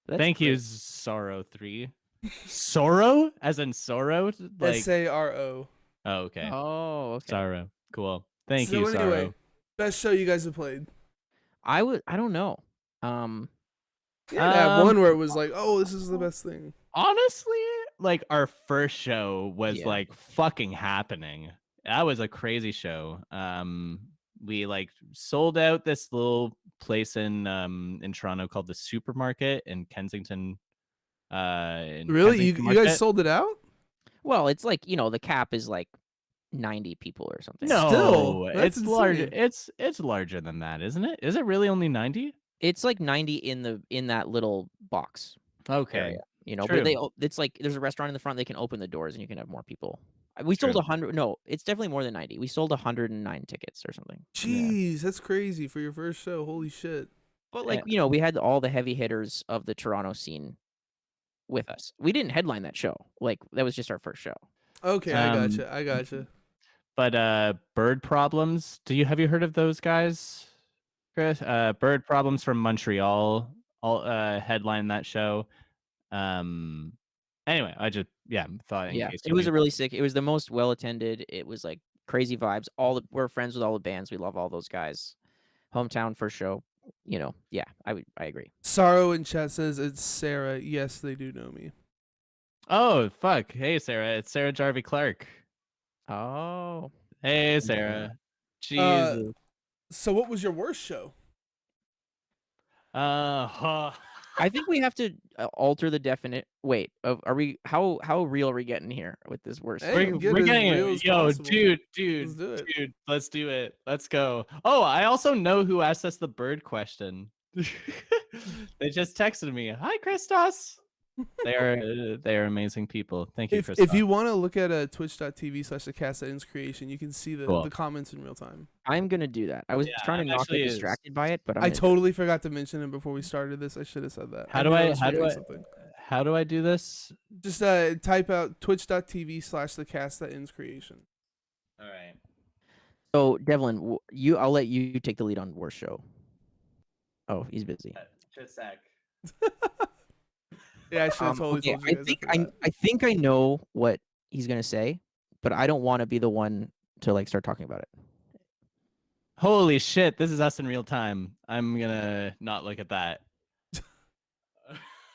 That's Thank great. you, Sorrow 3. Sorrow? As in sorrow? Like SARO. Oh, okay. Oh, okay. Sorrow. Cool. Thank So you, anyway, Sorrow. best show you guys have played. I don't know. You had to have one where it was like, oh, this is the best thing. Honestly, like our first show was Yeah. like fucking happening. That was a crazy show. We like sold out this little place in Toronto called the Supermarket in Kensington. Really? You guys sold it out? Well, it's like, the cap is like 90 people or something. No, Still, that's it's larger. insane. It's larger than that, isn't it? Is it really only 90? It's like 90 in that little box Okay. area. True. But it's like there's a restaurant in the front. They can open the doors and you can have more people. We sold 100. No, it's definitely more than 90. We sold 109 tickets or something. Jeez, that's crazy for your first show. Holy shit. But like, we had all the heavy hitters of the Toronto scene with us. We didn't headline that show. Like that was just our first show. Okay, I gotcha. But Bird Problems, have you heard of those guys, Chris? Bird Problems from Montreal, all headline that show. Anyway, I just thought in case it was a really sick. It was the most well attended. It was like crazy vibes. We're friends with all the bands. We love all those guys. Hometown first show. I agree. Sorrow in chat says it's Sarah. Yes, they do know me. Oh fuck! Hey Sarah, it's Sarah Jarvie Clark. Oh, hey Sarah. Jesus. So what was your worst show? I think we have to alter the definite. Wait, are we? How real are we getting here with this worst? Hey, we're getting it. Yo, possible. dude, Let's do it. let's do it. Let's go. Oh, I also know who asked us the bird question. They just texted me. Hi, Christos. They are amazing people. Thank you, Christos. If you want to look at twitch.tv/thecast_creation, you can see the comments in real time. I'm gonna do that. I was trying to not get distracted by it, but I totally forgot to mention it before we started this. I should have said that. How do I do this? Just type out twitch.tv/thecast_creation. All right. So Devlin, I'll let you take the lead on worst show. Oh, he's busy. Just a sec. Yeah, I should have totally told you guys. I think I know what he's gonna say, but I don't want to be the one to like start talking about it. Holy shit! This is us in real time. I'm gonna not look at that.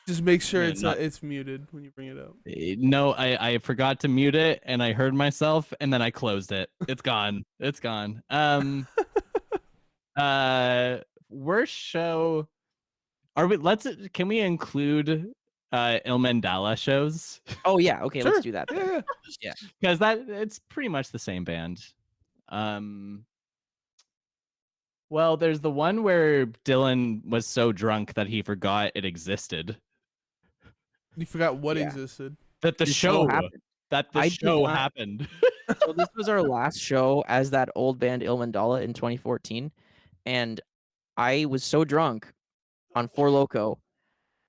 Just make sure it's muted when you bring it up. No, I forgot to mute it, and I heard myself, and then I closed it. It's gone. It's gone. Worst show. Can we include Il Mandala shows? Oh yeah, okay, sure. Let's do that. Yeah. Because it's pretty much the same band. Well, there's the one where Dylan was so drunk that he forgot it existed. You forgot what existed. That the show happened. That the show not. Happened. So this was our last show as that old band Il Mandala in 2014, and I was so drunk on Four Loko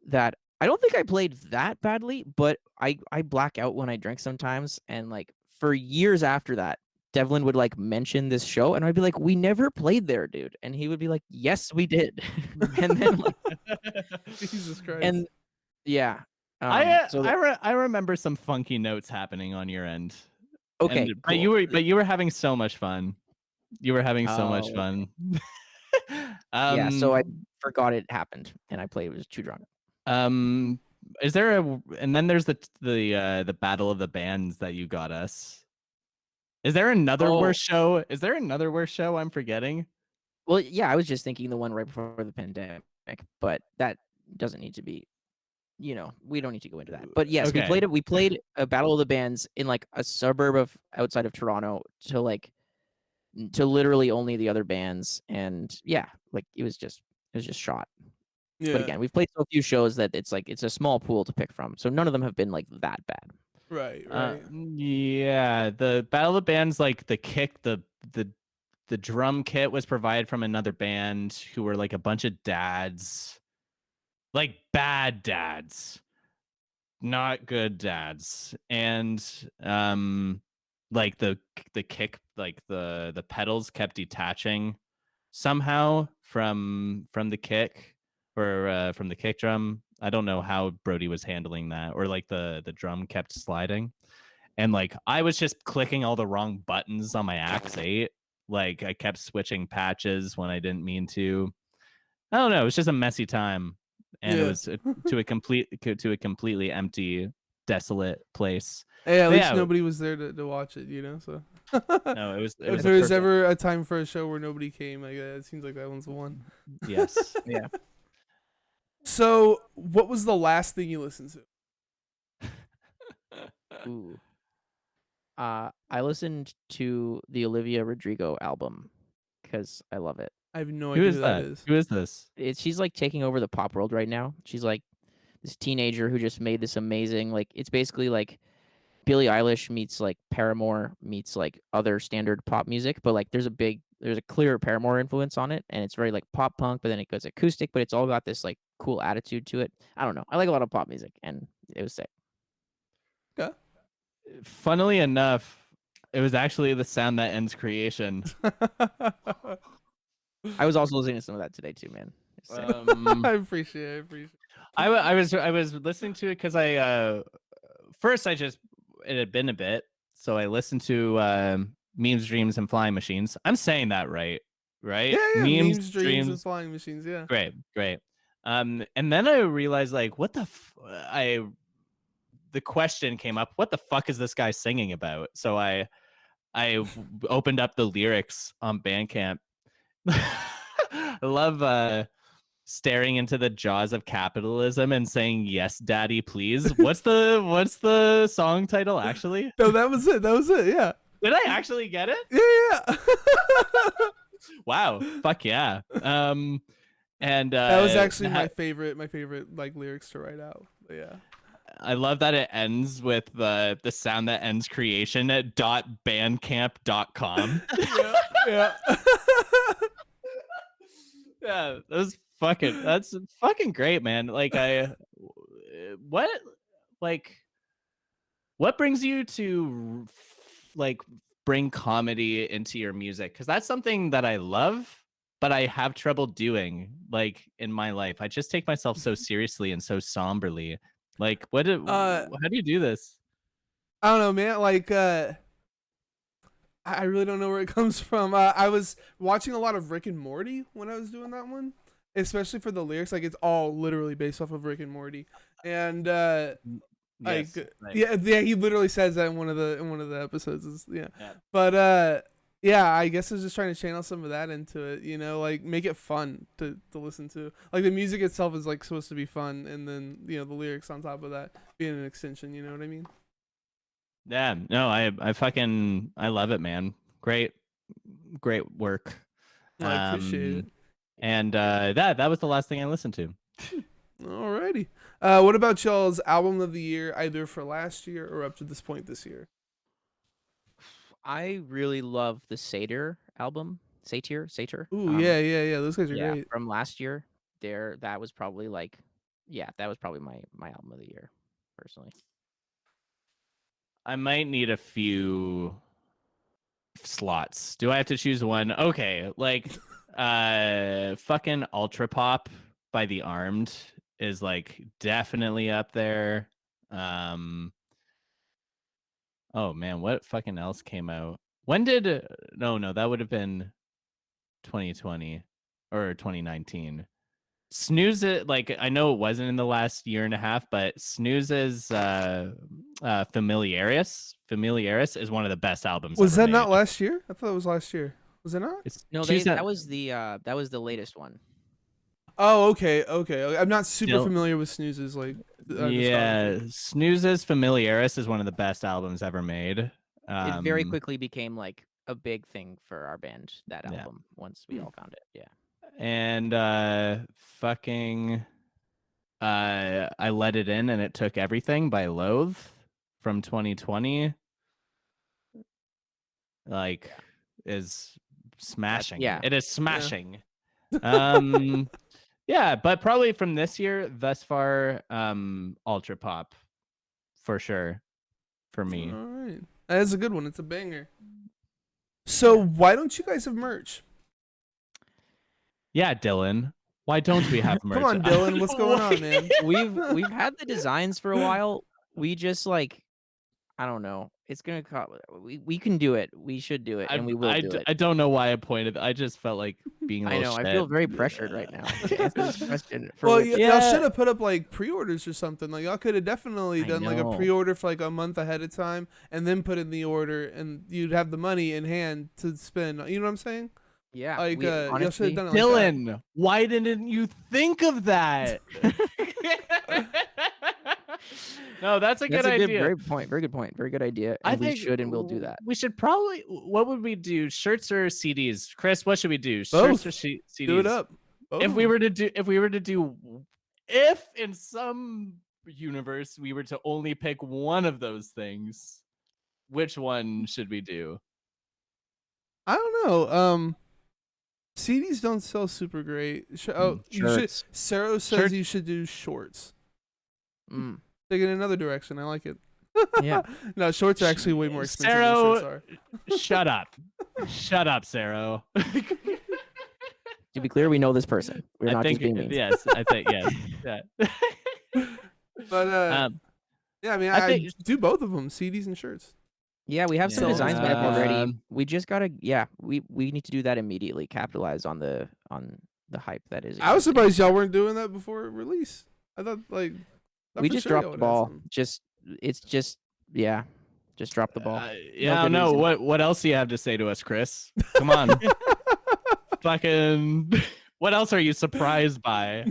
that I don't think I played that badly, but I black out when I drink sometimes, and like for years after that, Devlin would like mention this show, and I'd be like, "We never played there, dude," and he would be like, "Yes, we did," and then like, Jesus Christ, and yeah. I remember some funky notes happening on your end. Okay, cool. But you were having so much fun. You were having so much fun. Yeah, so I forgot it happened, and I played. It was too drunk. Is there and then there's the battle of the bands that you got us. Is there another worst show? Is there another worst show I'm forgetting? Well, yeah, I was just thinking the one right before the pandemic, but that doesn't need to be. We don't need to go into that. But yes, okay. we played a battle of the bands in like a suburb outside of Toronto to literally only the other bands, and yeah, like it was just shot. Yeah. But again, we've played so few shows that it's like it's a small pool to pick from. So none of them have been like that bad. Right. Yeah, the Battle of the Bands, like the kick, the drum kit was provided from another band who were like a bunch of dads, like bad dads, not good dads, and like the kick, like the pedals kept detaching somehow from the kick or from the kick drum. I don't know how Brody was handling that, or like the drum kept sliding. And like I was just clicking all the wrong buttons on my Axe 8. Like I kept switching patches when I didn't mean to. I don't know. It was just a messy time, and it Yeah. was to a completely empty, desolate place. Hey, at But least yeah, nobody was there to watch it, So no, it if was a there's perfect. ever a time for a show where nobody came, like it seems like that one's the one. Yes. Yeah. So, what was the last thing you listened to? Ooh. I listened to the Olivia Rodrigo album because I love it. I have no Who idea is who that that? is. Who is this? She's like taking over the pop world right now. She's like this teenager who just made this amazing like it's basically like Billie Eilish meets like Paramore meets like other standard pop music, but like there's a clear Paramore influence on it, and it's very like pop punk, but then it goes acoustic, but it's all got this like cool attitude to it. I don't know. I like a lot of pop music, and it was sick. Yeah. Funnily enough, it was actually the sound that ends creation. I was also listening to some of that today too, man. It's sick. I appreciate it. I was listening to it because I first it had been a bit, so I listened to Memes, Dreams, and Flying Machines. I'm saying that right? Yeah. Memes, dreams, and Dreams, flying machines. Yeah. great. And then I realized like what the question came up, what the fuck is this guy singing about? So I opened up the lyrics on Bandcamp. I love staring into the jaws of capitalism and saying yes daddy please. What's the song title actually? No, that was it. Yeah. Did I actually get it? Yeah. Wow, fuck yeah. And That was actually my favorite like lyrics to write out. But yeah. I love that it ends with the sound that ends creation at .bandcamp.com. Yeah. Yeah, that's fucking great, man. Like what like what brings you to like bring comedy into your music? Because that's something that I love, but I have trouble doing like in my life. I just take myself so seriously and so somberly. Like how do you do this? I don't know, man. Like, I really don't know where it comes from. I was watching a lot of Rick and Morty when I was doing that one, especially for the lyrics. Like, it's all literally based off of Rick and Morty, and like, Yes, right. yeah, he literally says that in one of the episodes. Yeah. But yeah, I guess I was just trying to channel some of that into it. Like make it fun to listen to. Like the music itself is like supposed to be fun, and then the lyrics on top of that being an extension. You know what I mean? Yeah, no, I love it, man. Great work. I appreciate it. And that was the last thing I listened to. Alrighty. What about y'all's album of the year, either for last year or up to this point this year? I really love the Satyr album. Satyr. Ooh, yeah. Those guys are great. From last year. That was probably my album of the year, personally. I might need a few slots. Do I have to choose one? Okay, like fucking Ultra Pop by The Armed is like definitely up there. Oh man, what fucking else came out? When did no, that would have been 2020 or 2019. Snooze it, like I know it wasn't in the last year and a half, but Snooze's Familiaris is one of the best albums. Was ever that not made. last year? I thought it was last year. Was it not? No, Choose that was the latest one. Oh, okay. I'm not super Still- familiar with Snooze's like. Yeah, discography. Snooze's Familiaris is one of the best albums ever made. It very quickly became like a big thing for our band. That Yeah. album once we all found it. Yeah. and fucking I Let It In and It Took Everything by Loathe from 2020 like is smashing. yeah. It is smashing. Yeah, but probably from this year thus far, Ultra Pop for sure for me. All right, that's a good one. It's a banger. So why don't you guys have merch? Yeah, Dylan. Why don't we have merch? Come on, Dylan. What's going on, man? We've had the designs for a while. We just like, I don't know. It's gonna cost. We can do it. We should do it, and we will do it. I don't know why I pointed. I just felt like being a I little know. shit. I feel very pressured right now to answer this question. For Well, which, y'all should have put up like pre-orders or something. Like y'all could have definitely I done like a know. pre-order for like a month ahead of time, and then put in the order, and you'd have the money in hand to spend. You know what I'm saying? yeah, Like we, y'all should honestly, have done it. Like that. Dylan, why didn't you think of that? No, that's a good idea. very point. Very good point. Very good idea. And I we think should and will do that. We should probably. What would we do? Shirts or CDs? Chris, what should we do? Both. Shirts or CDs? Do it up. If we were to do, if in some universe we were to only pick one of those things, which one should we do? I don't know. CDs don't sell super great. You should. Shirts. Sarah says you should do shorts. Mm. Take it in another direction. I like it. Yeah. No, shorts are actually way more expensive than shirts are. Shut up. Shut up, Sarah. To be clear, we know this person. We're not just being mean. Yes, I think yes. Yeah. But yeah, I mean, I think do both of them, CDs and shirts. Yeah, we have some So, designs back already. We just gotta, we need to do that immediately. Capitalize on the hype that is. I was existing. surprised y'all weren't doing that before release. I thought like We just dropped the ball. Just drop the ball. Yeah, good no. reason. What else do you have to say to us, Chris? Come on. Fucking. What else are you surprised by?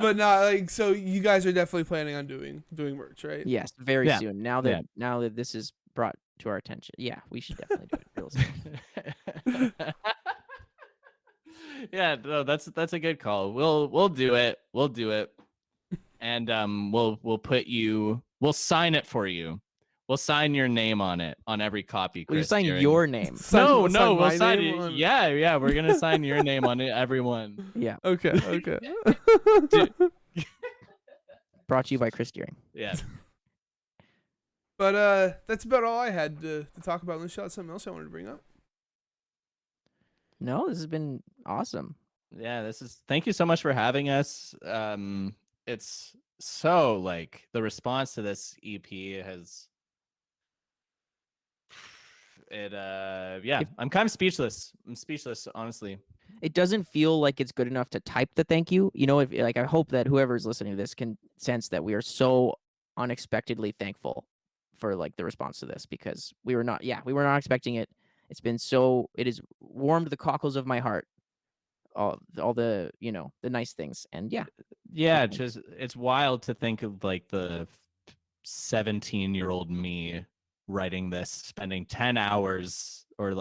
But no, like, so you guys are definitely planning on doing merch, right? Yes, very Yeah. soon. Now that this is brought to our attention, yeah, we should definitely do it real soon. Yeah, no, that's a good call. We'll do it. We'll do it, and we'll sign it for you. We'll sign your name on it on every copy. We Chris, sign during- your name. No, We'll we'll my sign name it. on- Yeah, we're gonna sign your name on it, everyone. Yeah. Okay. Brought to you by Chris Deering. Yeah. But that's about all I had to talk about. Unless you had something else I wanted to bring up. No, this has been awesome. Yeah, thank you so much for having us. It's so like the response to this EP has I'm kind of speechless. I'm speechless, honestly. It doesn't feel like it's good enough to type the thank you. You know, if like I hope that whoever's listening to this can sense that we are so unexpectedly thankful for like the response to this, because we were not expecting it. It has warmed the cockles of my heart. All the, the nice things. And Just it's wild to think of like the 17-year-old me writing this, spending 10 hours or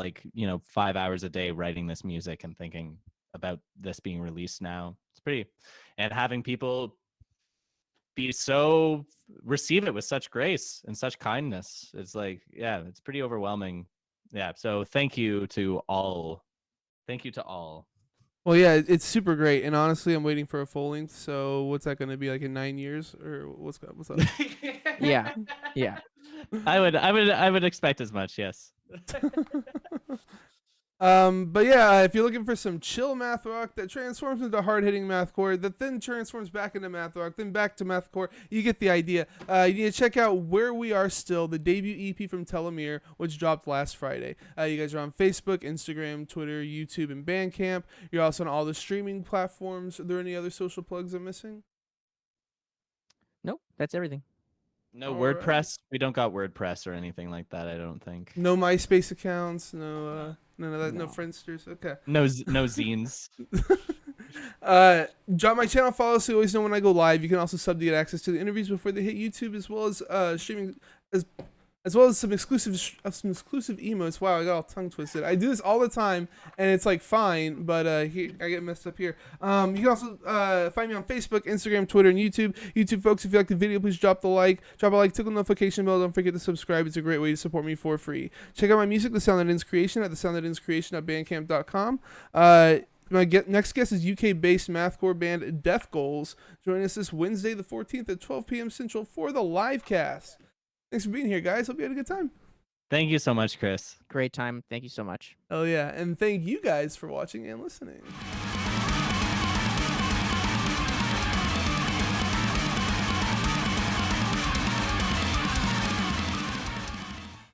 5 hours a day writing this music and thinking about this being released now. It's pretty, and having people receive it with such grace and such kindness. It's like, yeah, it's pretty overwhelming. Yeah. So thank you to all. Well, yeah, it's super great, and honestly, I'm waiting for a full length. So, what's that going to be like in 9 years, or what's up? yeah. I would expect as much. Yes. But yeah, if you're looking for some chill math rock that transforms into hard-hitting mathcore, that then transforms back into math rock, then back to mathcore, you get the idea. You need to check out Where We Are Still, the debut EP from Telomere, which dropped last Friday. You guys are on Facebook, Instagram, Twitter, YouTube, and Bandcamp. You're also on all the streaming platforms. Are there any other social plugs I'm missing? Nope, that's everything. No All WordPress. right. We don't got WordPress or anything like that. I don't think. No MySpace accounts. No, none of that. No No. Friendsters. Okay. No zines. Drop my channel, follow so you always know when I go live. You can also sub to get access to the interviews before they hit YouTube, as well as streaming as well as some exclusive emotes. Wow, I got all tongue twisted. I do this all the time, and it's like fine, but here I get messed up here. You can also find me on Facebook, Instagram, Twitter, and YouTube. YouTube folks, if you like the video, please drop a like, tickle the notification bell. Don't forget to subscribe. It's a great way to support me for free. Check out my music, The Sound That Ends Creation, at thesoundthatenscreation.bandcamp.com. My next guest is UK-based mathcore band Death Goals. Join us this Wednesday, the 14th at 12 p.m. Central for the live cast. Thanks for being here, guys. Hope you had a good time. Thank you so much, Chris. Great time. Thank you so much. Oh, yeah. And thank you guys for watching and listening.